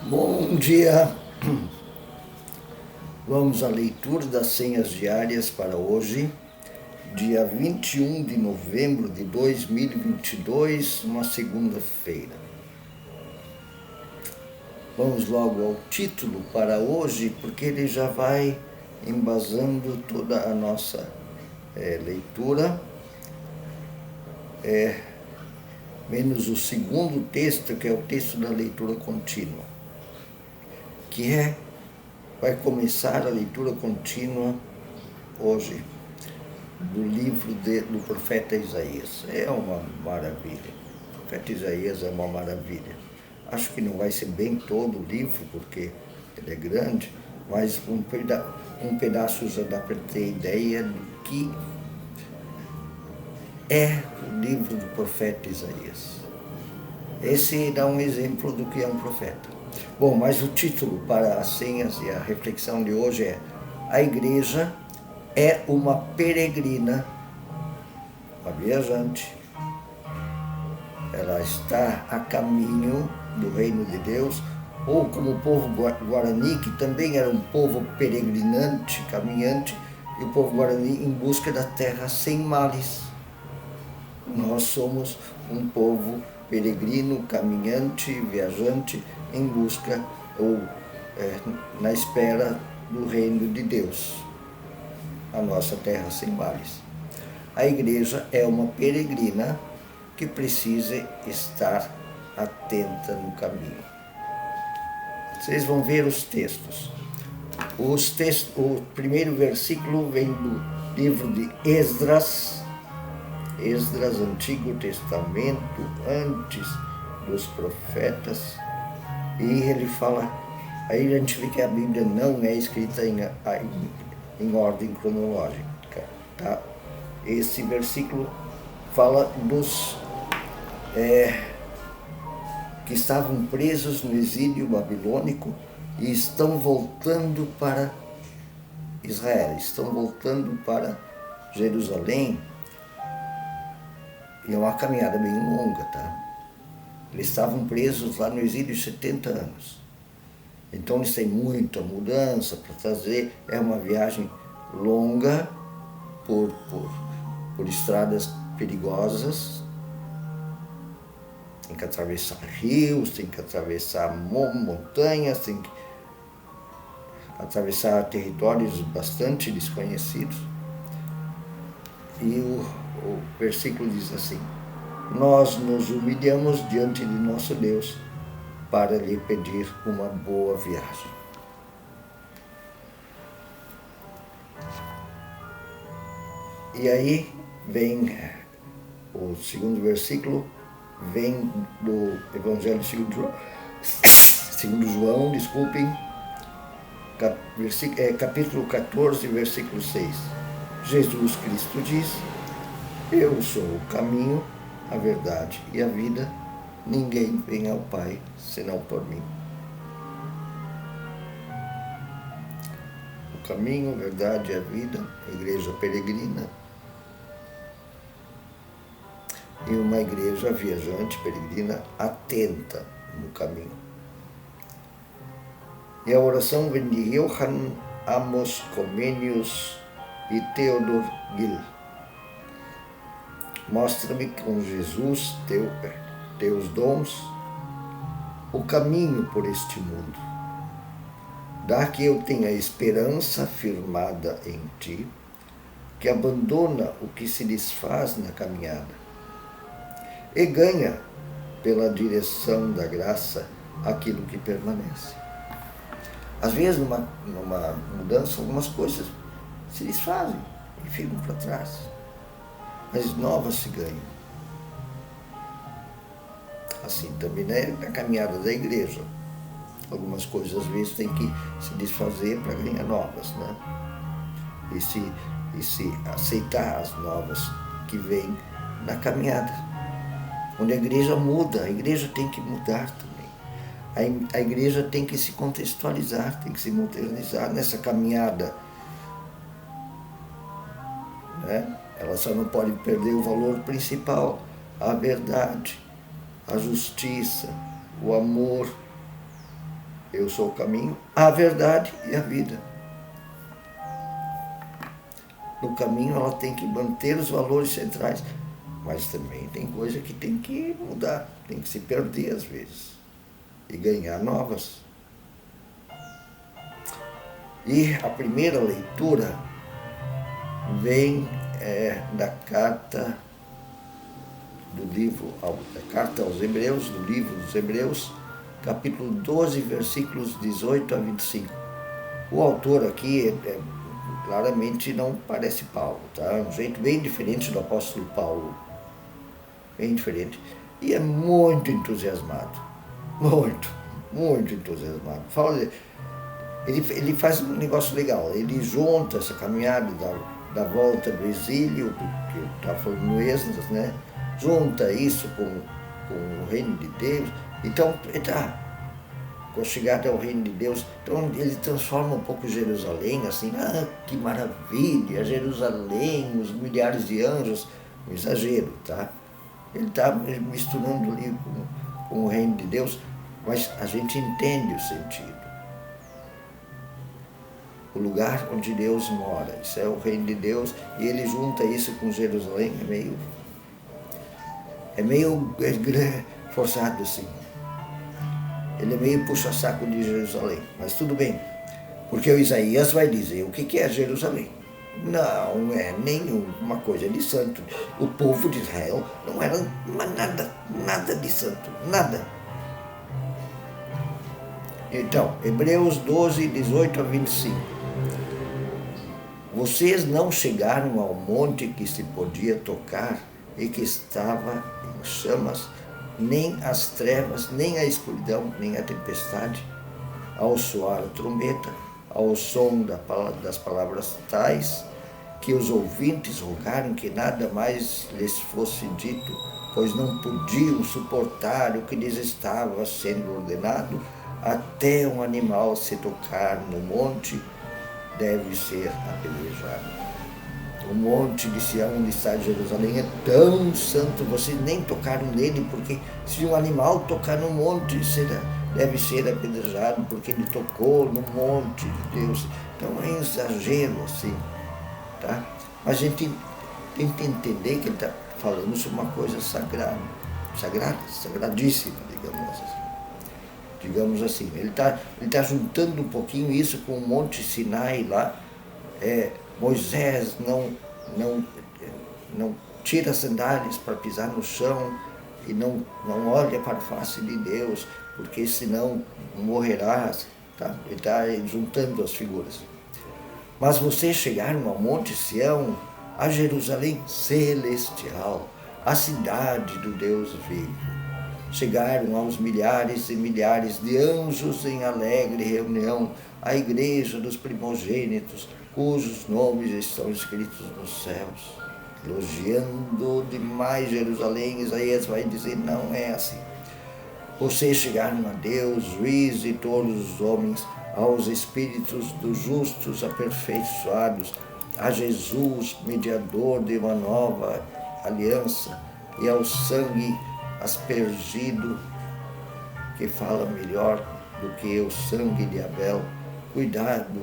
Bom dia! Vamos à leitura das senhas diárias para hoje, dia 21 de novembro de 2022, uma segunda-feira. Vamos logo ao título para hoje, porque ele já vai embasando toda a nossa leitura, menos o segundo texto, que é o texto da leitura contínua, que vai começar a leitura contínua hoje do livro do profeta Isaías. É uma maravilha. O profeta Isaías é uma maravilha. Acho que não vai ser bem todo o livro, porque ele é grande, mas um pedaço já dá para ter ideia do que é o livro do profeta Isaías. Esse dá um exemplo do que é um profeta. Bom, mas o título para as senhas e a reflexão de hoje é: a igreja é uma peregrina, uma viajante. Ela está a caminho do reino de Deus, ou como o povo guarani, que também era um povo peregrinante, caminhante, e o povo guarani em busca da terra sem males. Nós somos um povo peregrino, caminhante, viajante, em busca ou na espera do reino de Deus, a nossa terra sem males. A igreja é uma peregrina que precisa estar atenta no caminho. Vocês vão ver os textos. O primeiro versículo vem do livro de Esdras, Antigo Testamento, antes dos profetas, e ele fala, aí a gente vê que a Bíblia não é escrita em ordem cronológica, tá? Esse versículo fala dos que estavam presos no exílio babilônico e estão voltando para Israel, estão voltando para Jerusalém. E é uma caminhada bem longa, tá? Eles estavam presos lá no exílio 70 anos. Então eles têm muita mudança para fazer. É uma viagem longa por estradas perigosas. Tem que atravessar rios, tem que atravessar montanhas, tem que atravessar territórios bastante desconhecidos. E o versículo diz assim: nós nos humilhamos diante de nosso Deus para lhe pedir uma boa viagem. E aí vem o segundo versículo, vem do Evangelho segundo João, capítulo 14, versículo 6. Jesus Cristo diz: eu sou o caminho, a verdade e a vida, ninguém vem ao Pai senão por mim. O caminho, a verdade e a vida, a igreja peregrina, e uma igreja viajante, peregrina, atenta no caminho. E a oração vem de Johann Amos Comenius e Theodor Gill. Mostra-me com Jesus, teus dons, o caminho por este mundo. Dá que eu tenha esperança firmada em ti, que abandona o que se desfaz na caminhada, e ganha, pela direção da graça, aquilo que permanece. Às vezes, numa mudança, algumas coisas se desfazem e ficam para trás, mas novas se ganham. Assim também na caminhada da igreja. Algumas coisas às vezes tem que se desfazer para ganhar novas, né? E se aceitar as novas que vêm na caminhada. Onde a igreja muda, a igreja tem que mudar também. A igreja tem que se contextualizar, tem que se modernizar nessa caminhada, né? Ela só não pode perder o valor principal, a verdade, a justiça, o amor, Eu sou o caminho, a verdade e a vida. No caminho ela tem que manter os valores centrais, mas também tem coisa que tem que mudar, tem que se perder às vezes e ganhar novas. E a primeira leitura vem da carta do livro, da carta aos Hebreus, do livro dos Hebreus, capítulo 12, versículos 18 a 25. O autor aqui claramente não parece Paulo, tá? É um jeito bem diferente do apóstolo Paulo, bem diferente. E é muito entusiasmado, muito entusiasmado. Ele faz um negócio legal, ele junta essa caminhada da volta do exílio, que eu estava falando no Êxodo, né? Junta isso com o reino de Deus. Então, com a chegada ao reino de Deus, então ele transforma um pouco Jerusalém, assim, que maravilha, Jerusalém, os milhares de anjos, um exagero, tá? Ele está misturando ali com o reino de Deus, mas a gente entende o sentido. O lugar onde Deus mora, isso é o reino de Deus, e ele junta isso com Jerusalém, é meio forçado assim. Ele é meio puxa-saco de Jerusalém, mas tudo bem, porque o Isaías vai dizer o que é Jerusalém. Não é nenhuma coisa de santo. O povo de Israel não era nada de santo, nada. Então, Hebreus 12, 18 a 25. Vocês não chegaram ao monte que se podia tocar e que estava em chamas, nem as trevas, nem a escuridão, nem a tempestade, ao soar a trombeta, ao som das palavras tais, que os ouvintes rogaram que nada mais lhes fosse dito, pois não podiam suportar o que lhes estava sendo ordenado, até um animal se tocar no monte, deve ser apedrejado. O monte de Sião, onde está Jerusalém, é tão santo, vocês nem tocaram nele, porque se um animal tocar no monte, deve ser apedrejado, porque ele tocou no monte de Deus. Então é um exagero assim, tá? Mas a gente tem que entender que ele está falando sobre uma coisa sagrada, sagradíssima, digamos assim. Ele tá juntando um pouquinho isso com o Monte Sinai lá. Moisés não tira as sandálias para pisar no chão e não olha para a face de Deus, porque senão morrerás. Tá? Ele está juntando as figuras. Mas vocês chegaram ao Monte Sião, a Jerusalém celestial, a cidade do Deus vivo. Chegaram aos milhares e milhares de anjos em alegre reunião, a igreja dos primogênitos, cujos nomes estão escritos nos céus. Elogiando demais Jerusalém, Isaías vai dizer, não é assim. Vocês chegaram a Deus, juiz de todos os homens, aos espíritos dos justos aperfeiçoados, a Jesus, mediador de uma nova aliança, e ao sangue aspergido, que fala melhor do que o sangue de Abel. Cuidado,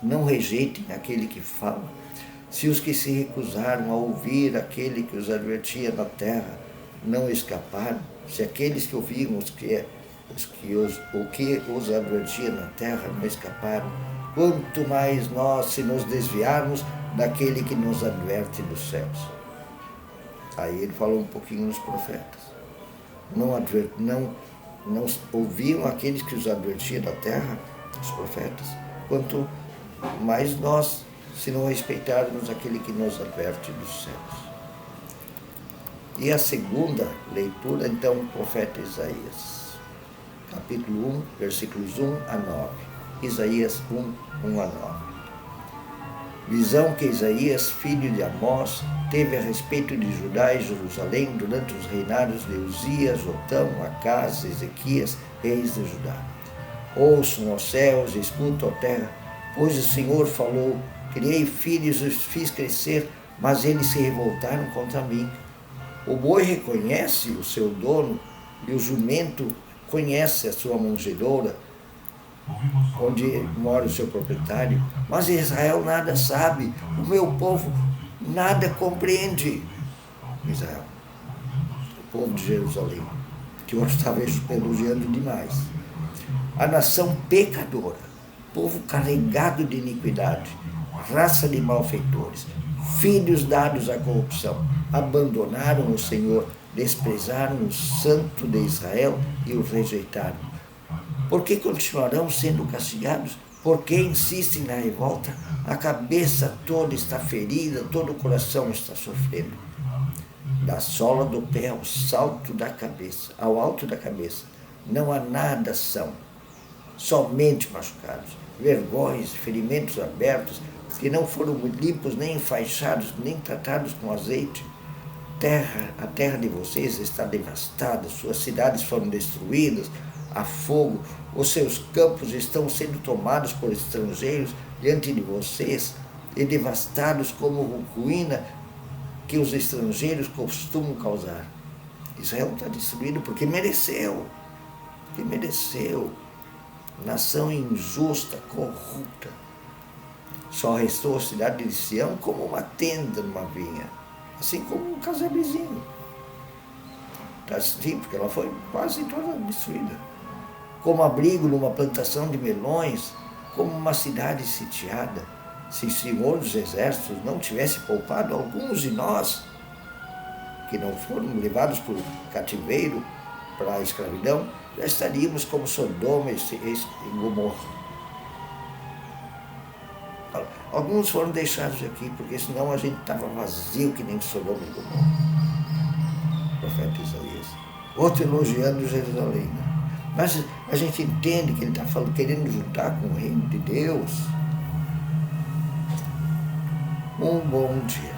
não rejeitem aquele que fala. Se os que se recusaram a ouvir aquele que os advertia na terra não escaparam, se aqueles que ouviram o que os advertia na terra não escaparam, quanto mais nós, se nos desviarmos daquele que nos adverte dos céus. Aí ele falou um pouquinho nos profetas. Não ouviam aqueles que os advertiam da terra, os profetas, quanto mais nós, se não respeitarmos aquele que nos adverte dos céus. E a segunda leitura, então, o profeta Isaías, capítulo 1, versículos 1 a 9. Isaías 1, 1 a 9. Visão que Isaías, filho de Amós, teve a respeito de Judá e Jerusalém durante os reinados de Uzias, Jotão, Acás, Ezequias, reis de Judá. Ouçam, ó céus, e escutam, ó terra, pois o Senhor falou, criei filhos e os fiz crescer, mas eles se revoltaram contra mim. O boi reconhece o seu dono e o jumento conhece a sua manjedoura, onde mora o seu proprietário, mas Israel nada sabe, o meu povo nada compreende. Israel, o povo de Jerusalém, que eu estava elogiando demais. A nação pecadora, povo carregado de iniquidade, raça de malfeitores, filhos dados à corrupção, abandonaram o Senhor, desprezaram o Santo de Israel e o rejeitaram. Por que continuarão sendo castigados? Porque insistem na revolta? A cabeça toda está ferida, todo o coração está sofrendo. Da sola do pé ao salto da cabeça, ao alto da cabeça, não há nada são, somente machucados, vergonhas, ferimentos abertos, que não foram limpos, nem enfaixados, nem tratados com azeite. A terra de vocês está devastada, suas cidades foram destruídas a fogo, os seus campos estão sendo tomados por estrangeiros diante de vocês e devastados como ruína que os estrangeiros costumam causar. Israel está destruído porque mereceu, nação injusta, corrupta. Só restou a cidade de Sião como uma tenda numa vinha, assim como um casebrezinho. Está assim, porque ela foi quase toda destruída. Como abrigo numa plantação de melões, como uma cidade sitiada. Se o Senhor dos Exércitos não tivesse poupado alguns de nós, que não foram levados por cativeiro para a escravidão, já estaríamos como Sodoma e Gomorra. Alguns foram deixados aqui, porque senão a gente estava vazio que nem Sodoma e Gomorra. O profeta Isaías. Outro elogiando Jerusalém, né? Mas a gente entende que ele está falando, querendo juntar com o reino de Deus. Um bom dia.